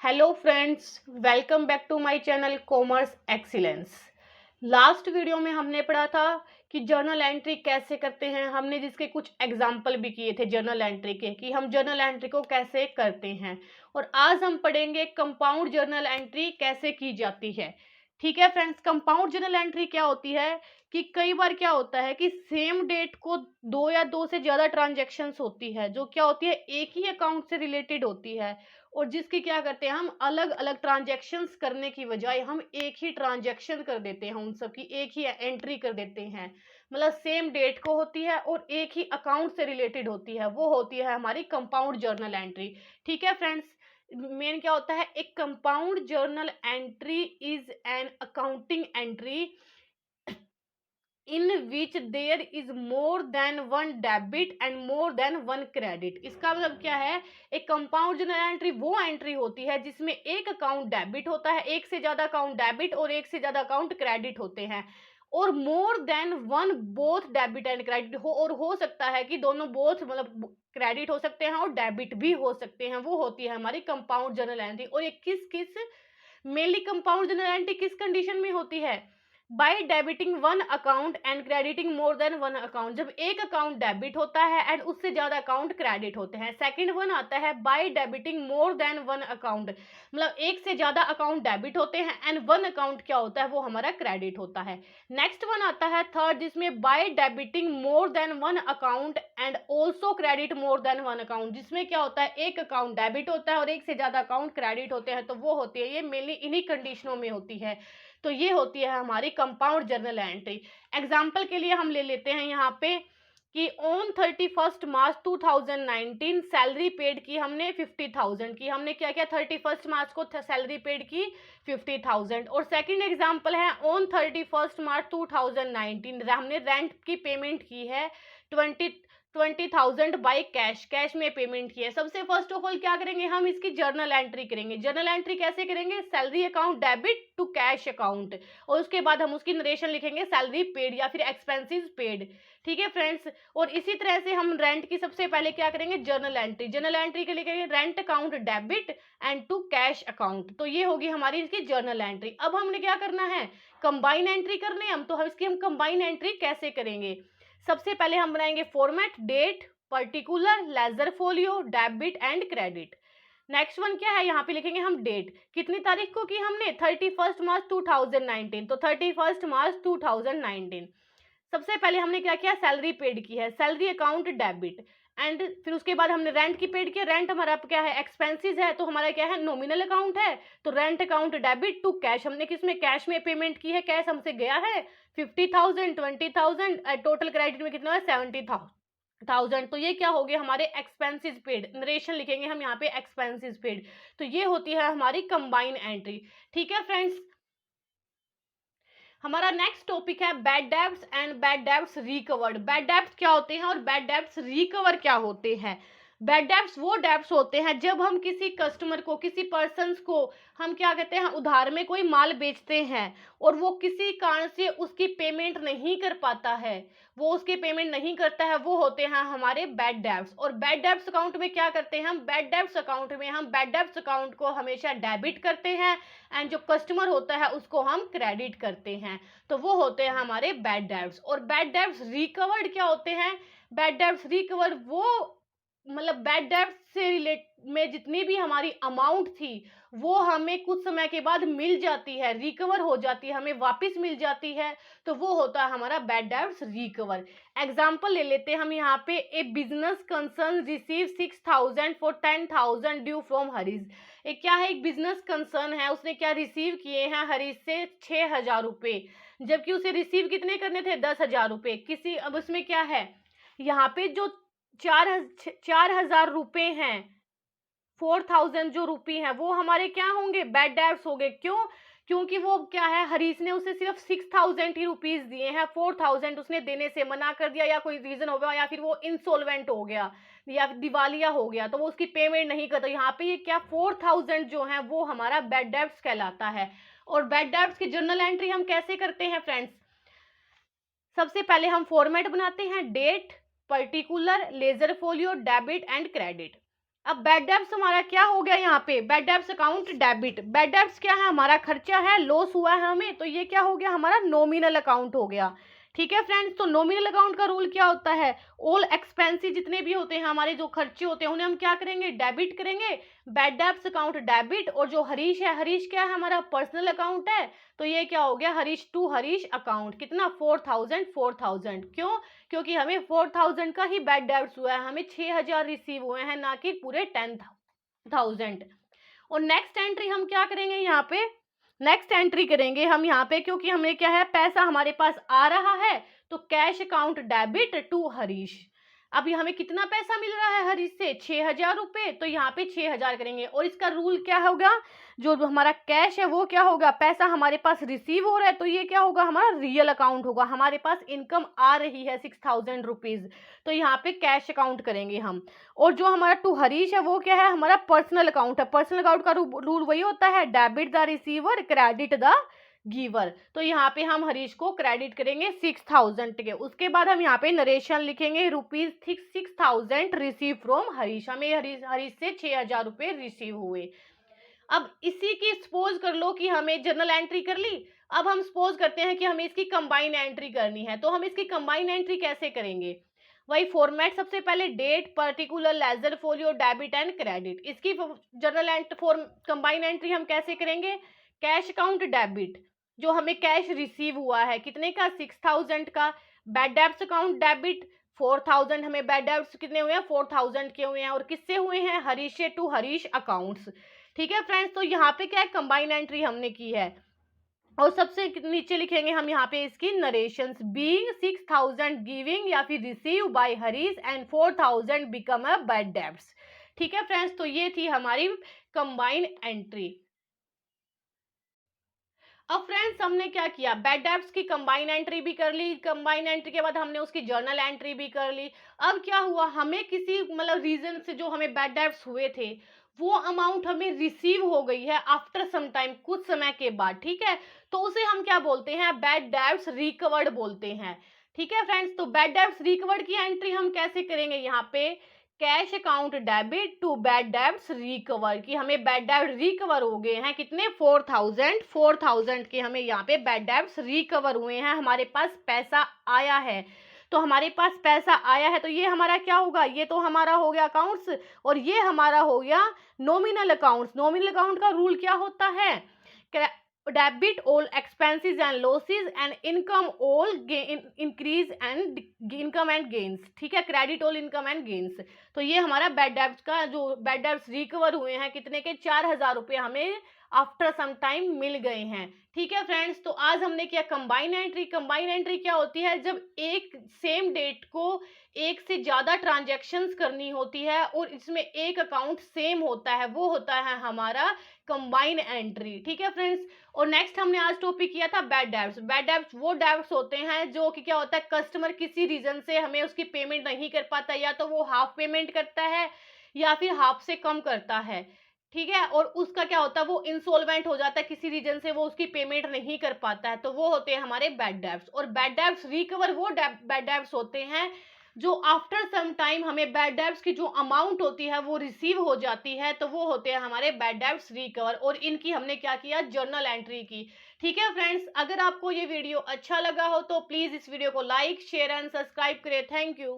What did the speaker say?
Hello friends, welcome back to my channel Commerce Excellence. Last video में हमने पढ़ा था कि जर्नल एंट्री कैसे करते हैं। हमने जिसके कुछ एग्जाम्पल भी किए थे जर्नल एंट्री के कि हम जर्नल एंट्री को कैसे करते हैं। और आज हम पढ़ेंगे कंपाउंड जर्नल एंट्री कैसे की जाती है। ठीक है फ्रेंड्स, कंपाउंड जर्नल एंट्री क्या होती है कि कई बार क्या होता है कि सेम डेट को दो या दो से ज्यादा ट्रांजेक्शन्स होती है जो क्या होती है एक ही अकाउंट से रिलेटेड होती है। और जिसकी क्या करते हैं हम अलग अलग ट्रांजेक्शन्स करने की बजाय हम एक ही ट्रांजेक्शन कर देते हैं, उन सब की एक ही एंट्री कर देते हैं। मतलब सेम डेट को होती है और एक ही अकाउंट से रिलेटेड होती है, वो होती है हमारी कंपाउंड जर्नल एंट्री। ठीक है फ्रेंड्स, मेन क्या होता है, एक compound journal entry is an accounting entry in which there is more than one debit and more than one credit. इसका मतलब क्या है, एक कंपाउंड जर्नल एंट्री वो एंट्री होती है जिसमें एक अकाउंट डेबिट होता है, एक से ज्यादा अकाउंट डेबिट और एक से ज्यादा अकाउंट क्रेडिट होते हैं। और मोर than one both debit and credit हो, और हो सकता है कि दोनों बोथ मतलब क्रेडिट हो सकते हैं और डेबिट भी हो सकते हैं, वो होती है हमारी कंपाउंड जर्नल एंट्री। और ये किस किस मेनली कंपाउंड जर्नल एंट्री किस कंडीशन में होती है, by debiting one account and crediting more than one account. जब एक अकाउंट डेबिट होता है एंड उससे ज्यादा अकाउंट क्रेडिट होते हैं। सेकंड वन आता है by debiting more than one account, मतलब एक से ज्यादा अकाउंट डेबिट होते हैं एंड वन अकाउंट क्या होता है वो हमारा क्रेडिट होता है। नेक्स्ट वन आता है थर्ड, जिसमें by debiting more than one account and also credit more than one account, जिसमें क्या होता है एक अकाउंट डेबिट होता है और एक से ज्यादा अकाउंट क्रेडिट होते हैं। तो वो होती है, ये मेनली इन्हीं कंडीशनों में होती है। तो ये होती है हमारी कंपाउंड जर्नल एंट्री। एग्जाम्पल के लिए हम ले लेते हैं यहाँ पे कि ऑन 31 मार्च 2019 सैलरी पेड की हमने 50,000 की। हमने क्या किया, 31 मार्च को सैलरी पेड की 50,000। और सेकंड एग्जाम्पल है ऑन 31 मार्च 2019 हमने रेंट की पेमेंट की है 20,000 बाई कैश, कैश में पेमेंट की है। सबसे फर्स्ट ऑफ ऑल क्या करेंगे, हम इसकी जर्नल एंट्री करेंगे। जर्नल एंट्री कैसे करेंगे, salary account debit to cash account, और उसके बाद हम उसकी नरेशन लिखेंगे सैलरी पेड या फिर एक्सपेंसेस पेड। ठीक है फ्रेंड्स, और इसी तरह से हम रेंट की सबसे पहले क्या करेंगे, जर्नल एंट्री। जर्नल एंट्री के लिए करेंगे rent account debit and to cash account. तो ये होगी हमारी इसकी जर्नल एंट्री। अब हमने क्या करना है, कंबाइन एंट्री करने हम, तो हम इसकी कंबाइन एंट्री कैसे करेंगे। सबसे पहले हम बनाएंगे format date particular ledger folio debit and credit. Next one क्या है, यहाँ पे लिखेंगे हम डेट, कितनी तारीख को की हमने 31 मार्च 2019, तो 31 मार्च 2019। सबसे पहले हमने क्या किया, सैलरी पेड की है, सैलरी अकाउंट डेबिट। एंड फिर उसके बाद हमने रेंट की पेड किया, रेंट हमारा क्या है एक्सपेंसेस है, तो हमारा क्या है नॉमिनल अकाउंट है, तो rent account debit to cash, हमने किसमें कैश में पेमेंट की है, कैश हमसे गया है 50,000 20,000, टोटल क्रेडिट में कितना है 70,000। तो ये क्या हो गया हमारे एक्सपेंसेस पेड, नरेशन लिखेंगे हम यहाँ पे एक्सपेंसेस पेड। तो ये होती है हमारी कंबाइन एंट्री। ठीक है फ्रेंड्स, हमारा नेक्स्ट टॉपिक है bad debts and bad debts recovered. Bad debts क्या होते हैं और बैड डेब्ट्स रिकवर क्या होते हैं। बैड डेब्ट्स वो डेब्ट्स होते हैं जब हम किसी कस्टमर को, किसी पर्सन को हम क्या कहते हैं उधार में कोई माल बेचते हैं और वो किसी कारण से उसकी पेमेंट नहीं कर पाता है, वो उसकी पेमेंट नहीं करता है, वो होते हैं हमारे बैड डेब्ट्स। और बैड डेब्ट्स अकाउंट में क्या करते हैं हम, बैड डेब्ट्स अकाउंट में हम बैड डेब्ट्स अकाउंट को हमेशा डेबिट करते हैं एंड जो कस्टमर होता है उसको हम क्रेडिट करते हैं। तो वो होते हैं हमारे बैड डेब्ट्स। और बैड डेब्ट्स रिकवर्ड क्या होते हैं, बैड डेब्ट्स रिकवर वो मतलब बैड डेब्ट्स से रिलेट में जितनी भी हमारी अमाउंट थी वो हमें कुछ समय के बाद मिल जाती है, रिकवर हो जाती है, हमें वापस मिल जाती है। तो वो होता है हमारा बैड डेब्ट्स रिकवर। एग्जाम्पल ले लेते हैं हम यहाँ पे, a business concern receive 6,000 for 10,000 due from Harry's. एक क्या है, एक बिजनेस कंसर्न है, उसने क्या रिसीव किए हैं हरीश से 6,000 रुपए, जबकि उसे रिसीव कितने करने थे 10,000 रुपए किसी। अब उसमें क्या है, यहाँ पे जो 4,000 रुपए हैं, 4,000 जो रुपए हैं वो हमारे क्या होंगे, बैड डेब्ट्स हो गए। क्यों, क्योंकि वो क्या है, हरीश ने उसे सिर्फ 6,000 ही रुपीज दिए हैं, 4,000 उसने देने से मना कर दिया, या कोई रीजन हो गया, या फिर वो इंसॉल्वेंट हो गया या फिर दिवालिया हो गया, तो वो उसकी पेमेंट नहीं करता। यहाँ पे ये क्या 4,000 जो है वो हमारा बैड डेब्ट्स कहलाता है। और बैड डेब्ट्स की जर्नल एंट्री हम कैसे करते हैं फ्रेंड्स, सबसे पहले हम फॉर्मेट बनाते हैं date particular ledger folio debit and credit. अब बैड डेब्ट्स हमारा क्या हो गया, यहाँ पे bad debts account debit. Bad debts क्या है, हमारा खर्चा है, लॉस हुआ है हमें, तो ये क्या हो गया, हमारा नॉमिनल अकाउंट हो गया। ठीक है फ्रेंड्स, तो नॉमिनल अकाउंट का रूल क्या होता है, ऑल एक्सपेंसेस जितने भी होते हैं हमारे, जो खर्चे होते हैं, उन्हें हम क्या करेंगे, डेबिट करेंगे। Bad debts account debit. और जो हरीश है, हरीश क्या है, हमारा पर्सनल अकाउंट है, तो ये क्या हो गया, हरीश टू हरीश अकाउंट। कितना, 4000। क्यों, क्योंकि हमें 4000 का ही बैड डेब्ट्स हुआ है, हमें 6000 रिसीव हुए हैं, ना कि पूरे 10,000। और नेक्स्ट एंट्री हम क्या करेंगे, यहाँ पे नेक्स्ट एंट्री करेंगे हम यहाँ पे, क्योंकि हमें क्या है, पैसा हमारे पास आ रहा है, तो cash account debit to Harish. अभी हमें कितना पैसा मिल रहा है हरीश से, 6000 रुपए, तो यहाँ पे 6000 करेंगे। और इसका रूल क्या होगा, जो हमारा कैश है वो क्या होगा, पैसा हमारे पास रिसीव हो रहा है, तो ये क्या होगा, हमारा रियल अकाउंट होगा, हमारे पास इनकम आ रही है 6000 रुपीज, तो यहाँ पे कैश अकाउंट करेंगे हम। और जो हमारा टू हरीश है वो क्या है, हमारा पर्सनल अकाउंट है। पर्सनल अकाउंट का रूल वही होता है, debit the receiver credit the giver. तो यहाँ पे हम हरीश को क्रेडिट करेंगे 6000 के। उसके बाद हम यहाँ पे नरेशन लिखेंगे, ₹6000 रिसीव फ्रॉम हरीश। हमें हरीश से 6000 रुपए रिसीव हुए। अब इसी की सपोज कर लो कि हमें जर्नल एंट्री कर ली। अब हम सपोज करते हैं कि हमें इसकी कंबाइन एंट्री करनी है, तो हम इसकी कंबाइन एंट्री कैसे करेंगे, वही फॉर्मेट, सबसे पहले date, particular, ledger folio, debit and credit. इसकी जर्नल फॉर्म कंबाइन एंट्री हम कैसे करेंगे, कैश अकाउंट डेबिट, जो हमें कैश रिसीव हुआ है कितने का, 6000 का। बैड डेब्ट्स अकाउंट डेबिट 4000, हमें बैड डेब्ट्स कितने हुए हैं, 4000 के हुए हैं, और किससे हुए हैं, हरीश टू हरीश अकाउंट्स। ठीक है फ्रेंड्स, तो यहाँ पे क्या है, कंबाइन एंट्री हमने की है। और सबसे नीचे लिखेंगे हम यहाँ पे इसकी नरेशंस, बीइंग 6000 गिविंग या फिर receive by Harish and 4000 become a bad debts. ठीक है फ्रेंड्स, तो ये थी हमारी कंबाइन एंट्री। अब फ्रेंड्स हमने क्या किया, बैड डेब्ट्स की कंबाइन एंट्री भी कर ली, कंबाइन एंट्री के बाद हमने उसकी जर्नल एंट्री भी कर ली। अब क्या हुआ, हमें किसी मतलब रीजन से जो हमें बैड डेब्ट्स हुए थे, वो अमाउंट हमें रिसीव हो गई है आफ्टर सम टाइम, कुछ समय के बाद। ठीक है, तो उसे हम क्या बोलते हैं, बैड डेब्ट्स रिकवर्ड बोलते हैं। ठीक है फ्रेंड्स, तो बैड डेब्ट्स रिकवर्ड की एंट्री हम कैसे करेंगे, यहाँ पे cash account debit to bad debts recover, कि हमें बैड डेब्ट रिकवर हो गए हैं कितने, 4000 के हमें यहाँ पे बैड डेब्ट्स रिकवर हुए हैं, हमारे पास पैसा आया है। तो हमारे पास पैसा आया है, तो ये हमारा क्या होगा, ये तो हमारा हो गया अकाउंट्स, और ये हमारा हो गया नॉमिनल अकाउंट्स। नॉमिनल अकाउंट का रूल क्या होता है, debit all expenses and losses and income all increase and income and gains. ठीक है, credit all income and gains. तो ये हमारा बैड डेब्ट्स का, जो बैड डेब्ट्स रिकवर हुए हैं कितने के, 4000 रुपये हमें आफ्टर सम टाइम मिल गए हैं। ठीक है फ्रेंड्स, तो आज हमने किया कंबाइन एंट्री। कंबाइन एंट्री क्या होती है, जब एक सेम डेट को एक से ज्यादा ट्रांजैक्शंस करनी होती है और इसमें एक अकाउंट सेम होता है, वो होता है हमारा कंबाइन एंट्री। ठीक है फ्रेंड्स, और नेक्स्ट हमने आज टॉपिक किया था बैड डेब्ट्स। बैड डेब्ट्स वो डेब्ट्स होते हैं जो कि क्या होता है, कस्टमर किसी रीजन से हमें उसकी पेमेंट नहीं कर पाता, या तो वो हाफ पेमेंट करता है या फिर हाफ से कम करता है। ठीक है, और उसका क्या होता है, वो इंसॉल्वेंट हो जाता है, किसी रीजन से वो उसकी पेमेंट नहीं कर पाता है, तो वो होते हैं हमारे बैड डेब्ट्स। और बैड डेब्ट्स रिकवर वो बैड डेब्ट्स होते हैं जो आफ्टर सम टाइम हमें बैड डेब्ट्स की जो अमाउंट होती है वो रिसीव हो जाती है, तो वो होते हैं हमारे बैड डेब्ट्स रिकवर। और इनकी हमने क्या किया, जर्नल एंट्री की। ठीक है फ्रेंड्स, अगर आपको ये वीडियो अच्छा लगा हो तो प्लीज इस वीडियो को लाइक, शेयर एंड सब्सक्राइब करें। Thank you.